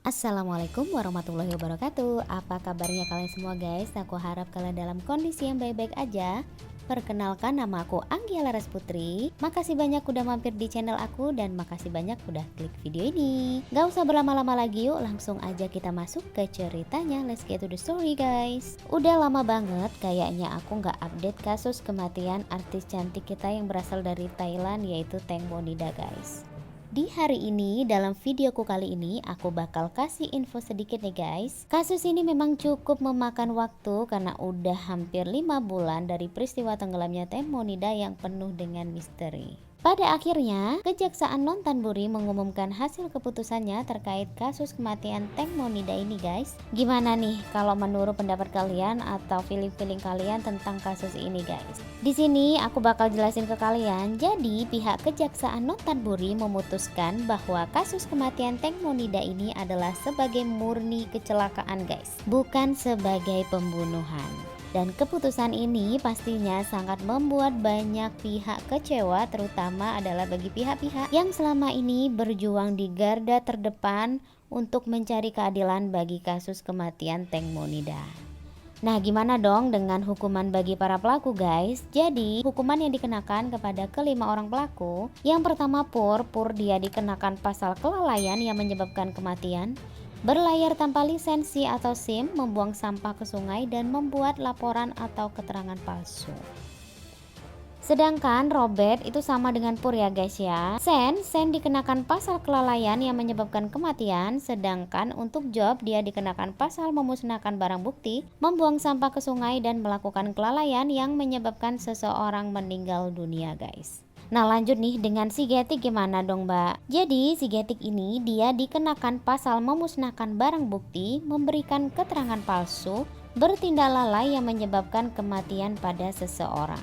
Assalamualaikum warahmatullahi wabarakatuh. Apa kabarnya kalian semua guys? Aku harap kalian dalam kondisi yang baik-baik aja. Perkenalkan, nama aku Anggia Laras Putri. Makasih banyak udah mampir di channel aku dan makasih banyak udah klik video ini. Gak usah berlama-lama lagi, yuk langsung aja kita masuk ke ceritanya. Let's get to the story guys. Udah lama banget kayaknya aku gak update kasus kematian artis cantik kita yang berasal dari Thailand, yaitu Teng Monida guys. Di hari ini, dalam videoku kali ini, aku bakal kasih info sedikit nih guys. Kasus ini memang cukup memakan waktu karena udah hampir 5 bulan dari peristiwa tenggelamnya Teng Monida yang penuh dengan misteri. Pada akhirnya, Kejaksaan Nonthaburi mengumumkan hasil keputusannya terkait kasus kematian Teng Monida ini guys. Gimana nih kalau menurut pendapat kalian atau feeling-feeling kalian tentang kasus ini guys? Di sini aku bakal jelasin ke kalian. Jadi, pihak Kejaksaan Nonthaburi memutuskan bahwa kasus kematian Teng Monida ini adalah sebagai murni kecelakaan guys, bukan sebagai pembunuhan. Dan keputusan ini pastinya sangat membuat banyak pihak kecewa, terutama adalah bagi pihak-pihak yang selama ini berjuang di garda terdepan untuk mencari keadilan bagi kasus kematian Teng Monida. Nah, gimana dong dengan hukuman bagi para pelaku guys? Jadi, hukuman yang dikenakan kepada kelima orang pelaku, yang pertama Pur dia dikenakan pasal kelalaian yang menyebabkan kematian, berlayar tanpa lisensi atau SIM, membuang sampah ke sungai, dan membuat laporan atau keterangan palsu. Sedangkan Robert itu sama dengan Pur ya guys ya. Sen dikenakan pasal kelalaian yang menyebabkan kematian, sedangkan untuk Job dia dikenakan pasal memusnahkan barang bukti, membuang sampah ke sungai, dan melakukan kelalaian yang menyebabkan seseorang meninggal dunia guys. Nah lanjut nih dengan si Getik gimana dong mbak? Jadi si Getik ini dia dikenakan pasal memusnahkan barang bukti, memberikan keterangan palsu, bertindak lalai yang menyebabkan kematian pada seseorang.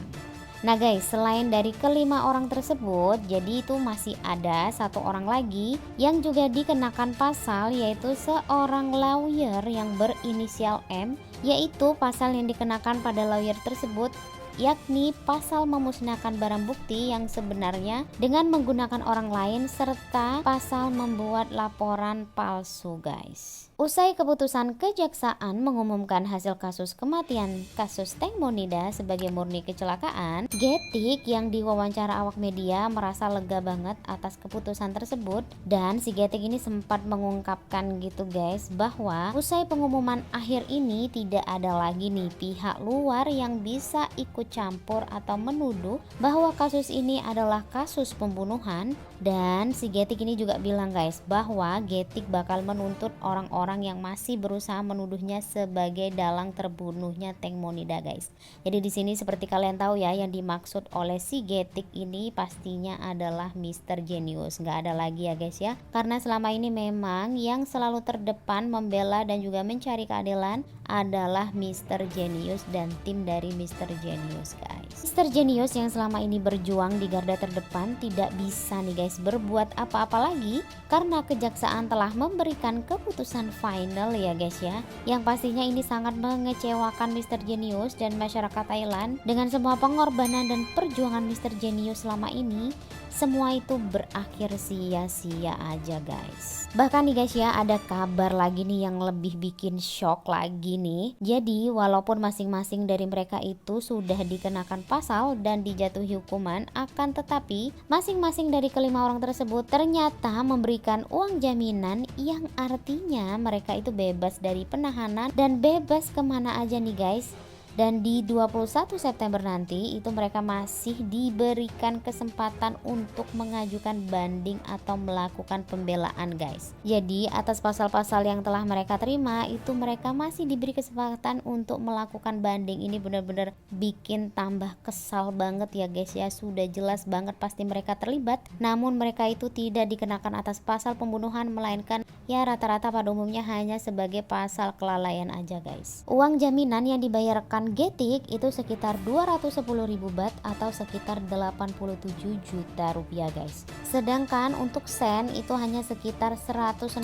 Nah guys, selain dari kelima orang tersebut, jadi itu masih ada satu orang lagi yang juga dikenakan pasal, yaitu seorang lawyer yang berinisial M, yaitu pasal yang dikenakan pada lawyer tersebut yakni pasal memusnahkan barang bukti yang sebenarnya dengan menggunakan orang lain, serta pasal membuat laporan palsu guys. Usai keputusan kejaksaan mengumumkan hasil kasus kematian kasus Teng Monida sebagai murni kecelakaan, Getik yang diwawancara awak media merasa lega banget atas keputusan tersebut, dan si Getik ini sempat mengungkapkan gitu guys bahwa usai pengumuman akhir ini tidak ada lagi nih pihak luar yang bisa ikut campur atau menuduh bahwa kasus ini adalah kasus pembunuhan. Dan si Getik ini juga bilang guys bahwa Getik bakal menuntut orang-orang yang masih berusaha menuduhnya sebagai dalang terbunuhnya Teng Monida guys. Jadi di sini seperti kalian tahu ya, yang dimaksud oleh si Getik ini pastinya adalah Mr. Genius, nggak ada lagi ya guys ya, karena selama ini memang yang selalu terdepan membela dan juga mencari keadilan adalah Mr. Genius dan tim dari Mr. Genius guys. Mr. Genius yang selama ini berjuang di garda terdepan tidak bisa nih guys berbuat apa-apa lagi karena kejaksaan telah memberikan keputusan final ya guys ya, yang pastinya ini sangat mengecewakan Mr. Genius dan masyarakat Thailand. Dengan semua pengorbanan dan perjuangan Mr. Genius selama ini, semua itu berakhir sia-sia aja guys. Bahkan nih guys ya, ada kabar lagi nih yang lebih bikin shock lagi nih. Jadi walaupun masing-masing dari mereka itu sudah dikenakan pasal dan dijatuhi hukuman, akan tetapi masing-masing dari kelima orang tersebut ternyata memberikan uang jaminan yang artinya mereka itu bebas dari penahanan dan bebas kemana aja nih guys. Dan di 21 September nanti itu mereka masih diberikan kesempatan untuk mengajukan banding atau melakukan pembelaan guys. Jadi atas pasal-pasal yang telah mereka terima itu mereka masih diberi kesempatan untuk melakukan banding. Ini benar-benar bikin tambah kesal banget ya guys ya. Sudah jelas banget pasti mereka terlibat, namun mereka itu tidak dikenakan atas pasal pembunuhan, melainkan ya rata-rata pada umumnya hanya sebagai pasal kelalaian aja guys. Uang jaminan yang dibayarkan menggunakan Getik itu sekitar 210.000 baht atau sekitar 87 juta rupiah guys. Sedangkan untuk Sen itu hanya sekitar 160.000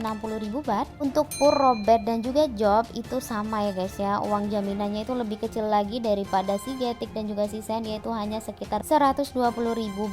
baht. Untuk Pur, Robert dan juga Job itu sama ya guys ya. Uang jaminannya itu lebih kecil lagi daripada si Getik dan juga si Sen, yaitu hanya sekitar 120.000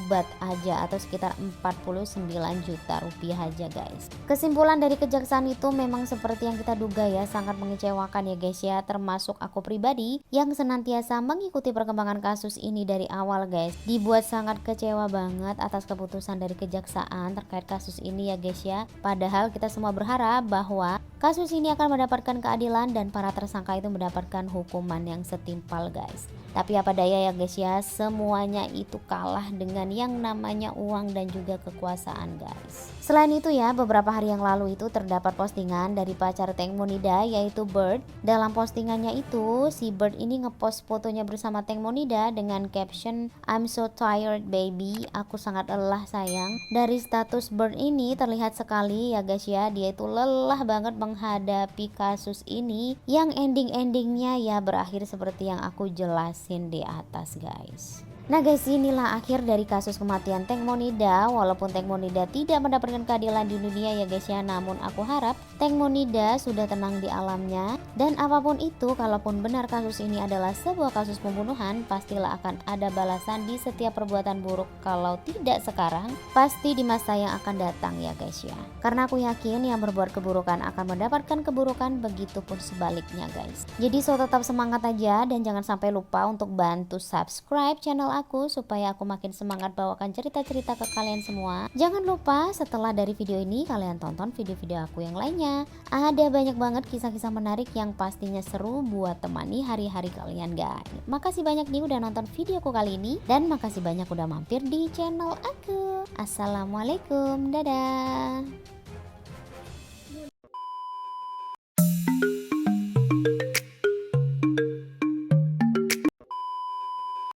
baht aja atau sekitar 49 juta rupiah aja guys. Kesimpulan dari kejaksaan itu memang seperti yang kita duga ya, sangat mengecewakan ya guys ya, termasuk aku pribadi yang senantiasa mengikuti perkembangan kasus ini dari awal guys. Dibuat sangat kecewa banget atas keputusan dari kejaksaan terkait kasus ini ya guys ya. Padahal kita semua berharap bahwa kasus ini akan mendapatkan keadilan dan para tersangka itu mendapatkan hukuman yang setimpal guys. Tapi apa daya ya guys ya, semuanya itu kalah dengan yang namanya uang dan juga kekuasaan guys. Selain itu ya, beberapa hari yang lalu itu terdapat postingan dari pacar Teng Monida yaitu Bird. Dalam postingannya itu, si Bird ini ngepost fotonya bersama Teng Monida dengan caption "I'm so tired baby, aku sangat lelah sayang". Dari status Bird ini terlihat sekali ya guys ya, dia itu lelah banget menghadapi kasus ini yang ending-endingnya ya berakhir seperti yang aku jelasin di atas guys. Nah guys, inilah akhir dari kasus kematian Teng Monida. Walaupun Teng Monida tidak mendapatkan keadilan di dunia ya guys ya, namun aku harap Teng Monida sudah tenang di alamnya. Dan apapun itu, kalaupun benar kasus ini adalah sebuah kasus pembunuhan, pastilah akan ada balasan di setiap perbuatan buruk. Kalau tidak sekarang, pasti di masa yang akan datang ya guys ya. Karena aku yakin yang berbuat keburukan akan mendapatkan keburukan, begitupun sebaliknya guys. Jadi so tetap semangat aja dan jangan sampai lupa untuk bantu subscribe channel aku supaya aku makin semangat bawakan cerita-cerita ke kalian semua. Jangan lupa setelah dari video ini kalian tonton video-video aku yang lainnya. Ada banyak banget kisah-kisah menarik yang pastinya seru buat temani hari-hari kalian guys. Makasih banyak nih udah nonton videoku kali ini dan makasih banyak udah mampir di channel aku. Assalamualaikum, dadah.